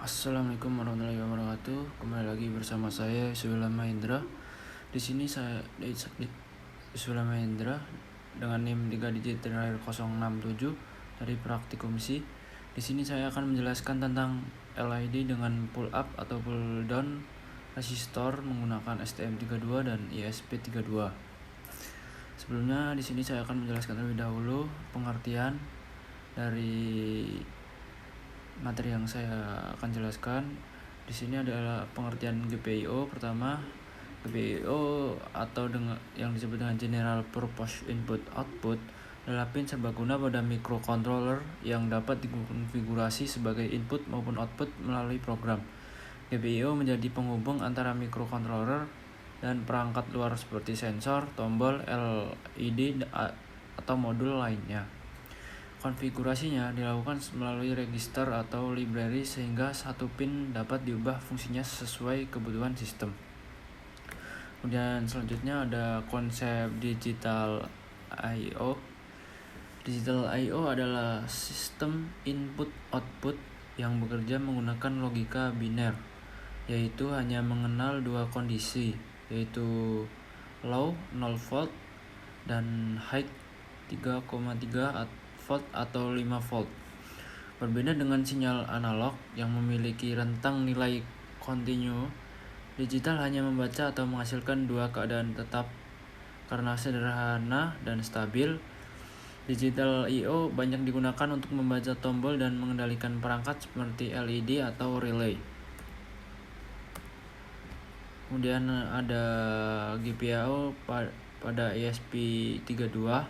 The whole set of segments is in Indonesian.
Assalamualaikum warahmatullahi wabarakatuh. Kembali lagi bersama saya Suwila Mahendra. Di sini saya Suwila Mahendra dengan NIM 3 digit terakhir 067 dari Praktikum C. Di sini saya akan menjelaskan tentang LED dengan pull up atau pull down resistor menggunakan STM32 dan ESP32. Sebelumnya di sini saya akan menjelaskan terlebih dahulu pengertian dari materi yang saya akan jelaskan. Di sini adalah pengertian GPIO. Pertama, GPIO atau yang disebut dengan General Purpose Input Output adalah pin serbaguna pada microcontroller yang dapat dikonfigurasi sebagai input maupun output melalui program. GPIO menjadi penghubung antara microcontroller dan perangkat luar seperti sensor, tombol, LED atau modul lainnya. Konfigurasinya dilakukan melalui register atau library sehingga satu pin dapat diubah fungsinya sesuai kebutuhan sistem. Kemudian selanjutnya ada konsep digital I/O. Digital I/O adalah sistem input-output yang bekerja menggunakan logika biner, yaitu hanya mengenal dua kondisi, yaitu low 0 volt dan high 3,3 volt atau 5 volt. Berbeda dengan sinyal analog yang memiliki rentang nilai kontinu, digital hanya membaca atau menghasilkan dua keadaan tetap. Karena sederhana dan stabil, digital I/O banyak digunakan untuk membaca tombol dan mengendalikan perangkat seperti LED atau relay. Kemudian ada GPIO pada ESP32.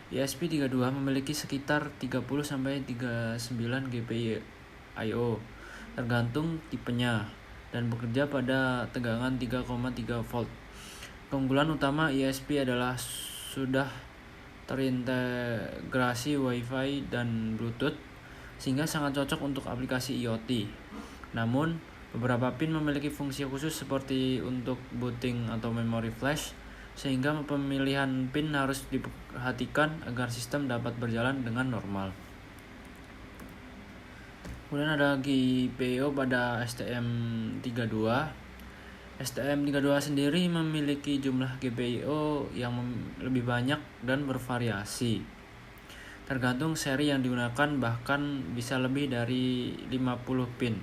ESP32 memiliki sekitar 30-39 GPIO tergantung tipenya dan bekerja pada tegangan 3,3 volt. Keunggulan utama ESP adalah sudah terintegrasi Wi-Fi dan Bluetooth sehingga sangat cocok untuk aplikasi IoT. Namun, beberapa pin memiliki fungsi khusus seperti untuk booting atau memori flash, sehingga pemilihan pin harus diperhatikan agar sistem dapat berjalan dengan normal. Kemudian ada GPIO pada STM32. STM32 sendiri memiliki jumlah GPIO yang lebih banyak dan bervariasi. Tergantung seri yang digunakan, bahkan bisa lebih dari 50 pin.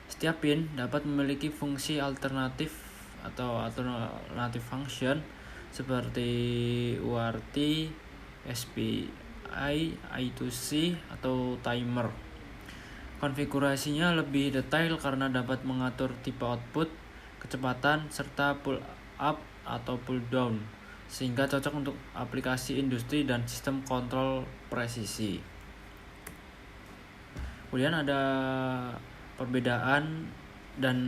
Setiap pin dapat memiliki fungsi alternatif atau alternative function seperti UART, SPI, I2C, atau timer. Konfigurasinya lebih detail karena dapat mengatur tipe output, kecepatan, serta pull up atau pull down, sehingga cocok untuk aplikasi industri dan sistem kontrol presisi. Kemudian ada perbedaan dan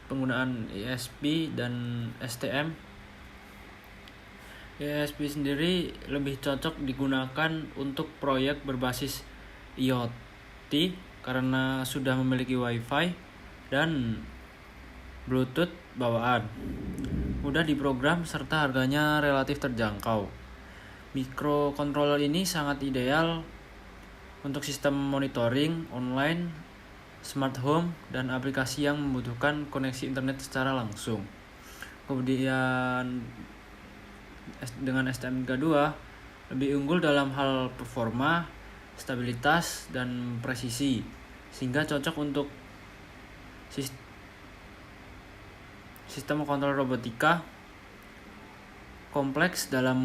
penggunaan ESP dan STM. ESP sendiri lebih cocok digunakan untuk proyek berbasis IoT karena sudah memiliki Wi-Fi dan Bluetooth bawaan, mudah diprogram serta harganya relatif terjangkau. Microcontroller ini sangat ideal untuk sistem monitoring online, smart home, dan aplikasi yang membutuhkan koneksi internet secara langsung. Kemudian dengan STM32 lebih unggul dalam hal performa, stabilitas, dan presisi, sehingga cocok untuk sistem kontrol robotika kompleks. Dalam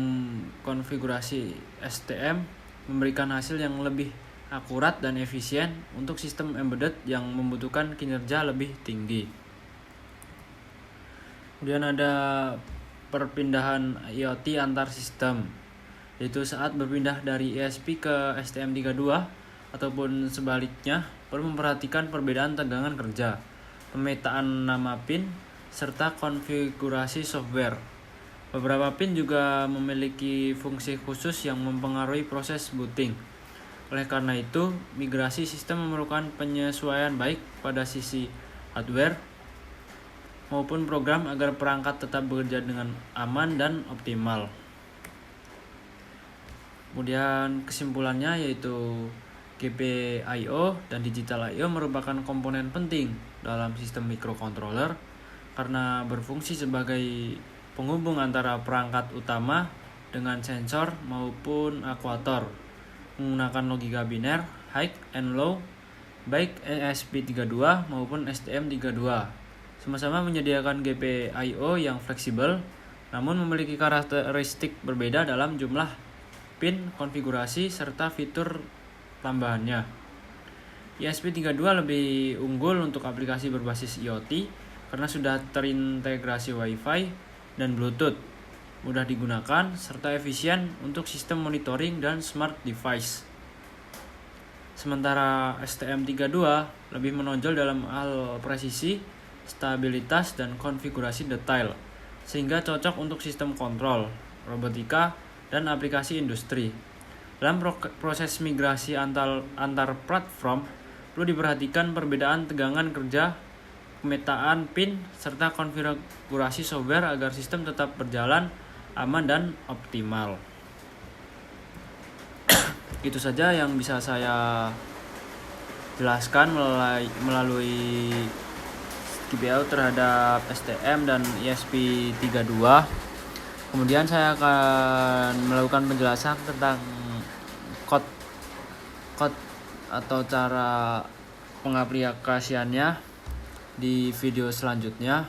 konfigurasi STM memberikan hasil yang lebih akurat dan efisien untuk sistem embedded yang membutuhkan kinerja lebih tinggi. Kemudian ada perpindahan IoT antar sistem, yaitu saat berpindah dari ESP ke STM32 ataupun sebaliknya, perlu memperhatikan perbedaan tegangan kerja, pemetaan nama pin, serta konfigurasi software. Beberapa pin juga memiliki fungsi khusus yang mempengaruhi proses booting. Oleh karena itu, migrasi sistem memerlukan penyesuaian baik pada sisi hardware maupun program agar perangkat tetap bekerja dengan aman dan optimal. Kemudian kesimpulannya yaitu GPIO dan digital I/O merupakan komponen penting dalam sistem microcontroller karena berfungsi sebagai penghubung antara perangkat utama dengan sensor maupun aktuator menggunakan logika biner high and low baik ESP32 maupun STM32. Sama-sama menyediakan GPIO yang fleksibel namun memiliki karakteristik berbeda dalam jumlah pin, konfigurasi, serta fitur tambahannya. ESP32 lebih unggul untuk aplikasi berbasis IoT karena sudah terintegrasi Wi-Fi dan Bluetooth, mudah digunakan, serta efisien untuk sistem monitoring dan smart device. Sementara STM32 lebih menonjol dalam hal presisi, stabilitas, dan konfigurasi detail, sehingga cocok untuk sistem kontrol, robotika, dan aplikasi industri. Dalam proses migrasi antar platform, perlu diperhatikan perbedaan tegangan kerja, pemetaan pin, serta konfigurasi software agar sistem tetap berjalan aman dan optimal. Itu saja yang bisa saya jelaskan melalui GPIO terhadap STM dan ESP32. Kemudian saya akan melakukan penjelasan tentang code atau cara pengaplikasiannya di video selanjutnya.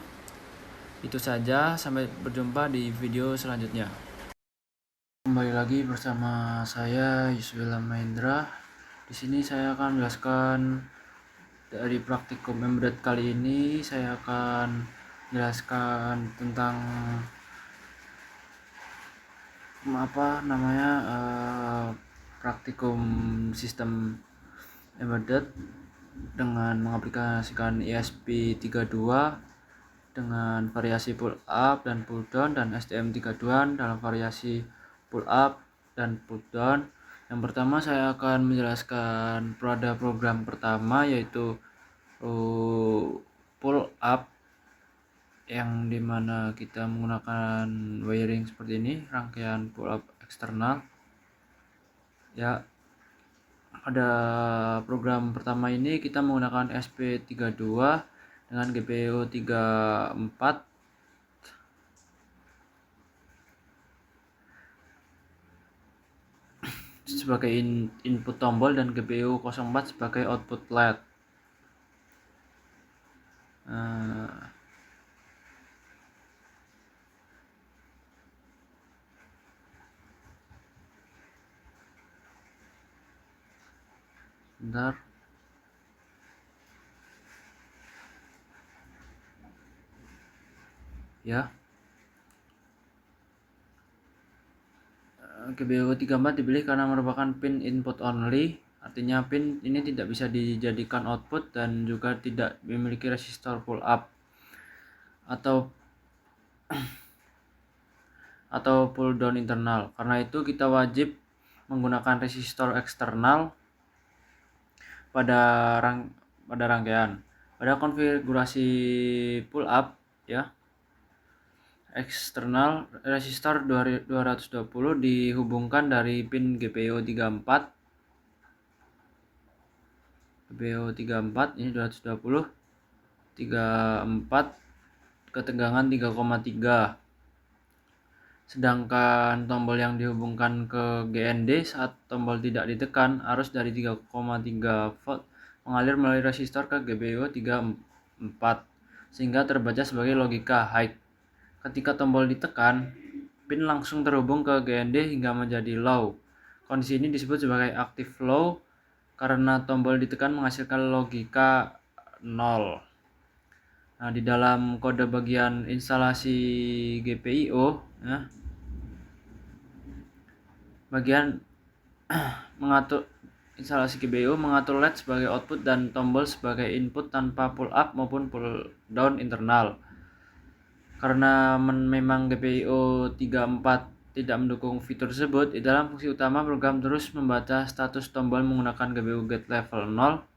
Itu saja, sampai berjumpa di video selanjutnya. Kembali lagi bersama saya Yusuf Mahendra. Di sini saya akan menjelaskan dari praktikum embedded kali ini. Saya akan menjelaskan tentang praktikum sistem embedded dengan mengaplikasikan ESP32 dengan variasi pull up dan pull down, dan STM32 dalam variasi pull up dan pull down. Yang pertama saya akan menjelaskan pada program pertama, yaitu pull up, yang dimana kita menggunakan wiring seperti ini, rangkaian pull up eksternal. Ya, pada program pertama ini kita menggunakan SP32 dengan GPIO 34 sebagai input tombol dan GPIO 04 sebagai output LED. Bentar. Ya. GPIO 34 dipilih karena merupakan pin input only, artinya pin ini tidak bisa dijadikan output dan juga tidak memiliki resistor pull up atau pull down internal. Karena itu kita wajib menggunakan resistor eksternal pada rangkaian. Pada konfigurasi pull up, ya, eksternal resistor 220 dihubungkan dari pin GPIO 34. GPIO 34 ini 220 34 ketegangan 3,3. Sedangkan tombol yang dihubungkan ke GND saat tombol tidak ditekan, arus dari 3,3 volt mengalir melalui resistor ke GPIO 34 sehingga terbaca sebagai logika high. Ketika tombol ditekan, pin langsung terhubung ke GND hingga menjadi low. Kondisi ini disebut sebagai active low karena tombol ditekan menghasilkan logika 0. Nah, di dalam kode bagian instalasi GPIO, ya, bagian mengatur instalasi GPIO mengatur LED sebagai output dan tombol sebagai input tanpa pull up maupun pull down internal. Karena memang GPIO 34 tidak mendukung fitur tersebut, di dalam fungsi utama program terus membaca status tombol menggunakan GPIO get level 0.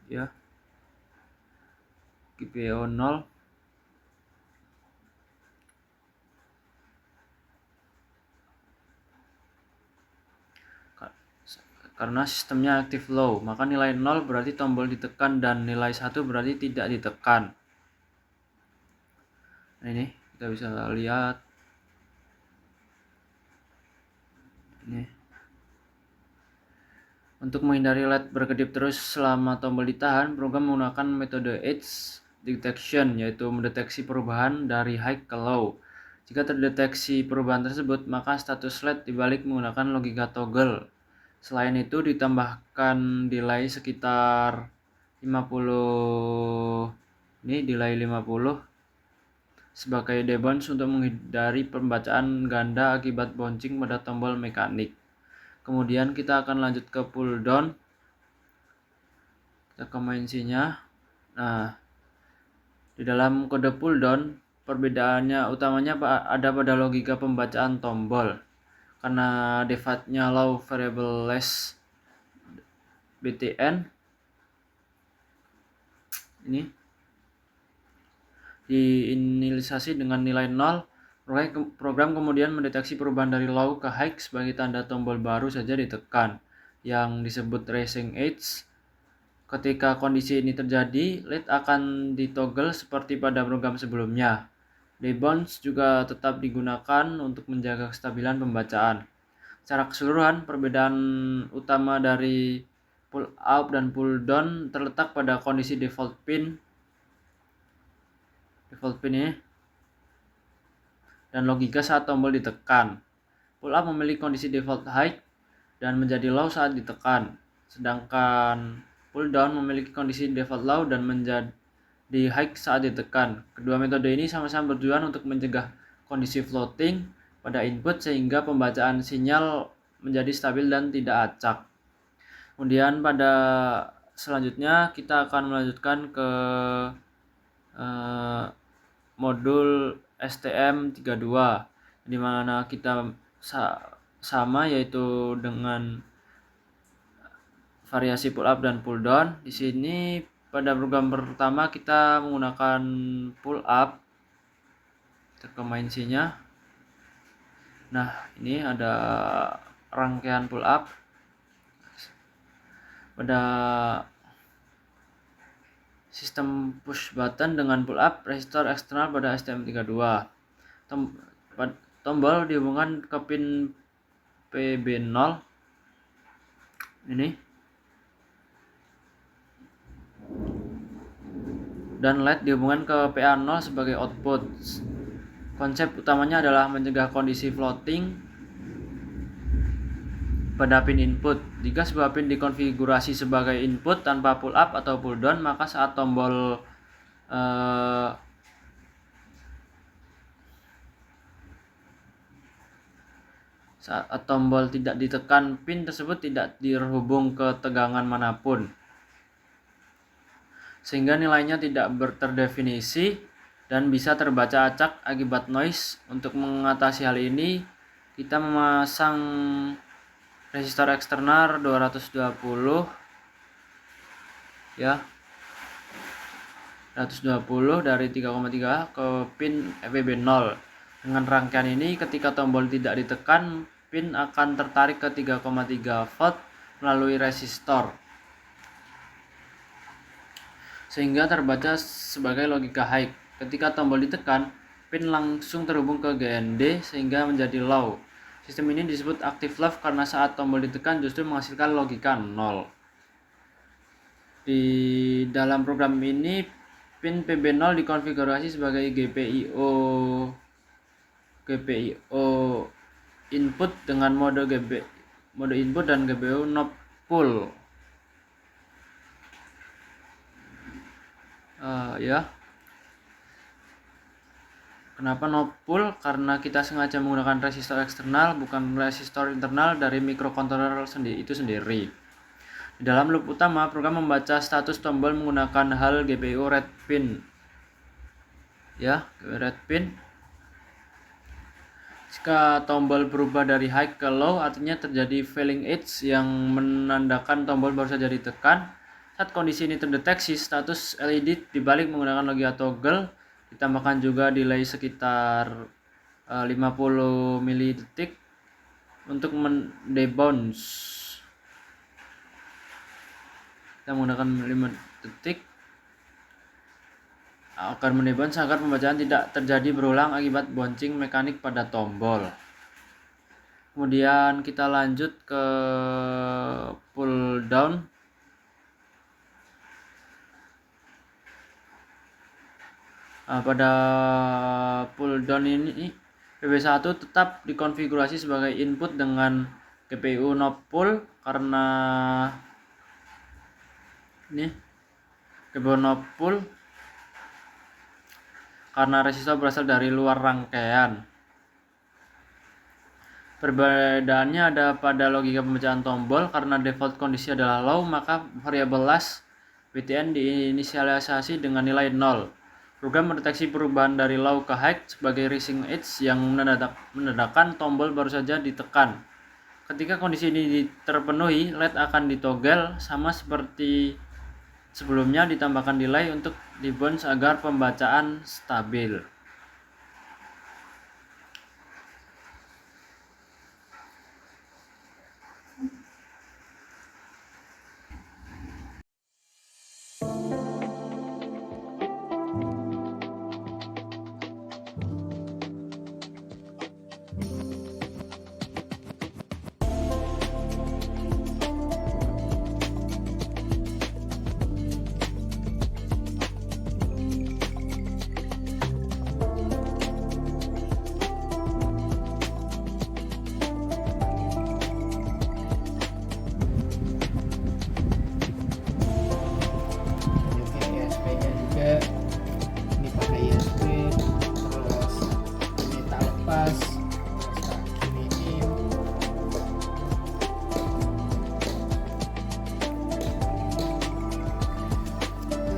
Ya, GPIO 0. karena sistemnya active low, maka nilai 0 berarti tombol ditekan dan nilai 1 berarti tidak ditekan. Nah, ini kita bisa lihat ini. Untuk menghindari LED berkedip terus selama tombol ditahan, program menggunakan metode edge detection, yaitu mendeteksi perubahan dari high ke low. Jika terdeteksi perubahan tersebut, maka status LED dibalik menggunakan logika toggle. Selain itu, ditambahkan delay sekitar 50, ini delay 50 sebagai debounce untuk menghindari pembacaan ganda akibat bouncing pada tombol mekanik. Kemudian kita akan lanjut ke pull down. Kita ke mensinya. Nah, di dalam kode pull down, perbedaannya utamanya ada pada logika pembacaan tombol. Karena defaultnya low variable less btn, ini diinisialisasi dengan nilai 0, program kemudian mendeteksi perubahan dari low ke high sebagai tanda tombol baru saja ditekan, yang disebut racing edge. Ketika kondisi ini terjadi, LED akan ditoggle seperti pada program sebelumnya. Debounce juga tetap digunakan untuk menjaga kestabilan pembacaan. Secara keseluruhan, perbedaan utama dari pull up dan pull down terletak pada kondisi default pin ini dan logika saat tombol ditekan. Pull up memiliki kondisi default high dan menjadi low saat ditekan, sedangkan pull down memiliki kondisi default low dan menjadi high saat ditekan. Kedua metode ini sama-sama bertujuan untuk mencegah kondisi floating pada input sehingga pembacaan sinyal menjadi stabil dan tidak acak. Kemudian pada selanjutnya kita akan melanjutkan ke modul STM32, di mana kita sama, yaitu dengan variasi pull up dan pull down. Di sini pada program pertama kita menggunakan pull up. Kita ke mensinya. Nah, ini ada rangkaian pull up. Pada sistem push button dengan pull up resistor eksternal pada STM32. Tombol dihubungkan ke pin PB0 ini, dan LED dihubungkan ke PA0 sebagai output. Konsep utamanya adalah mencegah kondisi floating pada pin input. Jika sebuah pin dikonfigurasi sebagai input tanpa pull up atau pull down, maka saat tombol tidak ditekan, pin tersebut tidak terhubung ke tegangan manapun, sehingga nilainya tidak terdefinisi dan bisa terbaca acak akibat noise. Untuk mengatasi hal ini, kita memasang resistor eksternal 220 ya, 120 dari 3,3 ke pin FEB0. Dengan rangkaian ini, ketika tombol tidak ditekan, pin akan tertarik ke 3,3 volt melalui resistor, sehingga terbaca sebagai logika high. Ketika tombol ditekan, pin langsung terhubung ke GND sehingga menjadi low. Sistem ini disebut active low karena saat tombol ditekan justru menghasilkan logika 0. Di dalam program ini, pin PB0 dikonfigurasi sebagai GPIO input dengan mode input dan GPIO knob pull. Kenapa knob pull? Karena kita sengaja menggunakan resistor eksternal, bukan resistor internal dari microcontroller itu sendiri. Di dalam loop utama, program membaca status tombol menggunakan hal GPIO red pin. Red pin. Jika tombol berubah dari high ke low, artinya terjadi failing edge yang menandakan tombol baru saja ditekan. Saat kondisi ini terdeteksi, status LED dibalik menggunakan logika toggle. Ditambahkan juga delay sekitar 50 mili detik untuk debounce. Kita menggunakan 5 detik agar menimbun agar pembacaan tidak terjadi berulang akibat bouncing mekanik pada tombol. Kemudian kita lanjut ke pull down. Pada pull down ini PB1 tetap dikonfigurasi sebagai input dengan GPU knob pull karena ini GPU knob pull karena resistor berasal dari luar rangkaian. Perbedaannya ada pada logika pembacaan tombol. Karena default kondisi adalah low, maka variabel last BTN diinisialisasi dengan nilai 0. Program mendeteksi perubahan dari low ke high sebagai rising edge yang menandakan tombol baru saja ditekan. Ketika kondisi ini terpenuhi, LED akan ditoggle sama seperti sebelumnya, ditambahkan delay untuk debounce agar pembacaan stabil. Ini pakai ISP, terus ini tak lepas, terus tak giniin.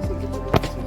Segitu doang sih.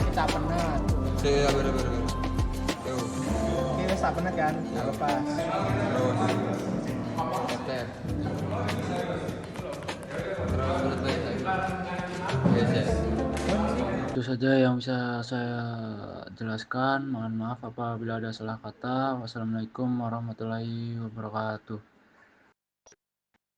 Kita penat. Iya, bener. Yo, Ini wes tak penat kan? Tak lepas. terus. Tep. Terus selesai. Yes. Itu saja yang bisa saya jelaskan. Mohon maaf apabila ada salah kata. Wassalamualaikum warahmatullahi wabarakatuh.